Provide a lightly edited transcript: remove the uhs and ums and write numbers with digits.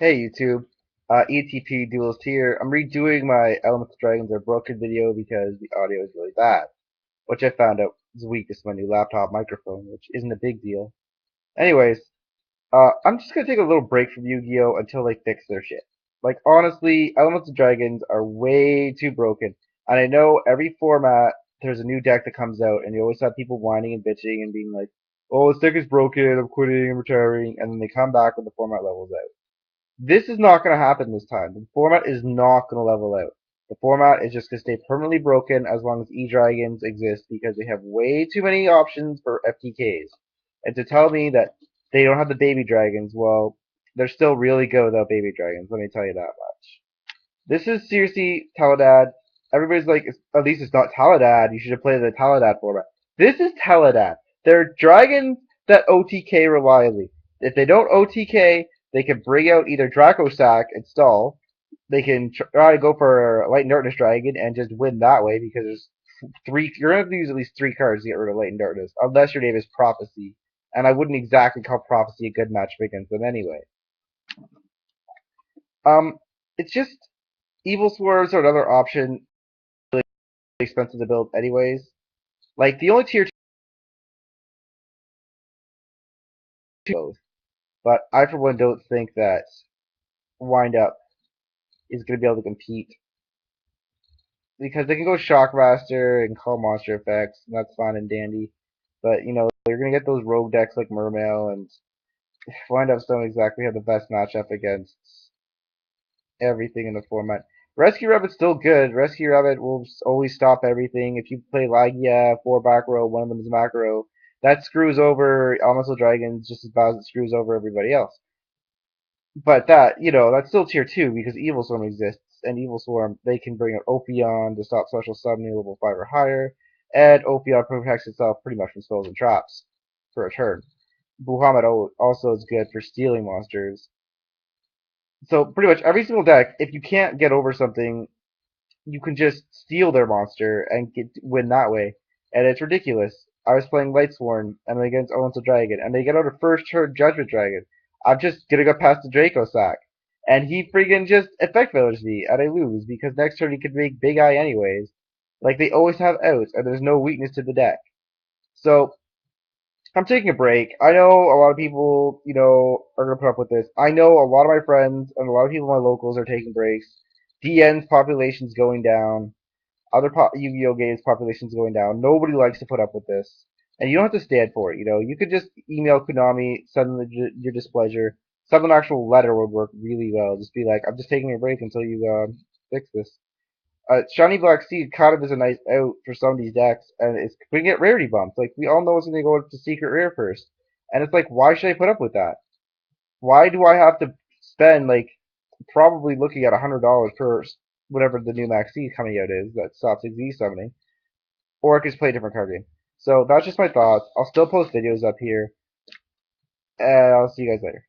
Hey YouTube, ETP Duelist here. I'm redoing my Elements of Dragons Are Broken video because the audio is really bad, which I found out is weak to my new laptop microphone, which isn't a big deal. Anyways, I'm just gonna take a little break from Yu-Gi-Oh until they fix their shit. Like honestly, Elements of Dragons are way too broken, and I know every format there's a new deck that comes out, and you always have people whining and bitching and being like, "Oh, this deck is broken. I'm quitting. I'm retiring," and then they come back when the format levels out. This is not going to happen this time. The format is not going to level out. The format is just going to stay permanently broken as long as E-Dragons exist because they have way too many options for FTKs. And to tell me that they don't have the baby dragons, well, they're still really good without baby dragons, let me tell you that much. This is seriously Tele-DaD. Everybody's like, at least it's not Tele-DaD. You should have played the Tele-DaD format. This is Tele-DaD. They're dragons that OTK reliably. If they don't OTK, they can bring out either Dracosac and stall. They can try to go for a Light and Darkness Dragon and just win that way because there's three. You're gonna have to use at least three cards to get rid of Light and Darkness, unless your name is Prophecy. And I wouldn't exactly call Prophecy a good matchup against them anyway. It's just Evil Swerves are another option. Really expensive to build anyways. Like the only tier two both, but I for one don't think that Wind Up is going to be able to compete because they can go Shockmaster and call monster effects, and that's fine and dandy. But you know you're going to get those rogue decks like Mermail, and Wind Ups don't exactly have the best matchup against everything in the format. Rescue Rabbit's still good. Rescue Rabbit will always stop everything. If you play Lagia, 4 back row, one of them is macro, that screws over Almost Dragons just as bad as it screws over everybody else. But that's still tier 2 because Evil Swarm exists. And Evil Swarm, they can bring out Ophion to stop special summoning level 5 or higher. And Ophion protects itself pretty much from spells and traps for a turn. Muhammad also is good for stealing monsters. So pretty much every single deck, if you can't get over something, you can just steal their monster and win that way. And it's ridiculous. I was playing Lightsworn and I'm against Elemental Dragon, and they get out a first turn Judgment Dragon. I'm just gonna go past the Draco Sack. And he friggin' just effect villaged me, and I lose because next turn he could make Big Eye anyways. Like they always have outs, and there's no weakness to the deck. So I'm taking a break. I know a lot of people, are gonna put up with this. I know a lot of my friends and a lot of people in my locals are taking breaks. DN's population's going down. Other Yu-Gi-Oh games population's going down. Nobody likes to put up with this, and you don't have to stand for it. You could just email Konami, send them your displeasure. Send an actual letter would work really well. Just be like, I'm just taking a break until you fix this. Shiny Black Seed kind of is a nice out for some of these decks, and it's going to get rarity bumped. Like, we all know it's going to go to Secret Rare first. And it's like, why should I put up with that? Why do I have to spend, like, probably looking at $100 per whatever the new Max Seed coming out is that stops Z summoning? Or I could just play a different card game. So that's just my thoughts. I'll still post videos up here, and I'll see you guys later.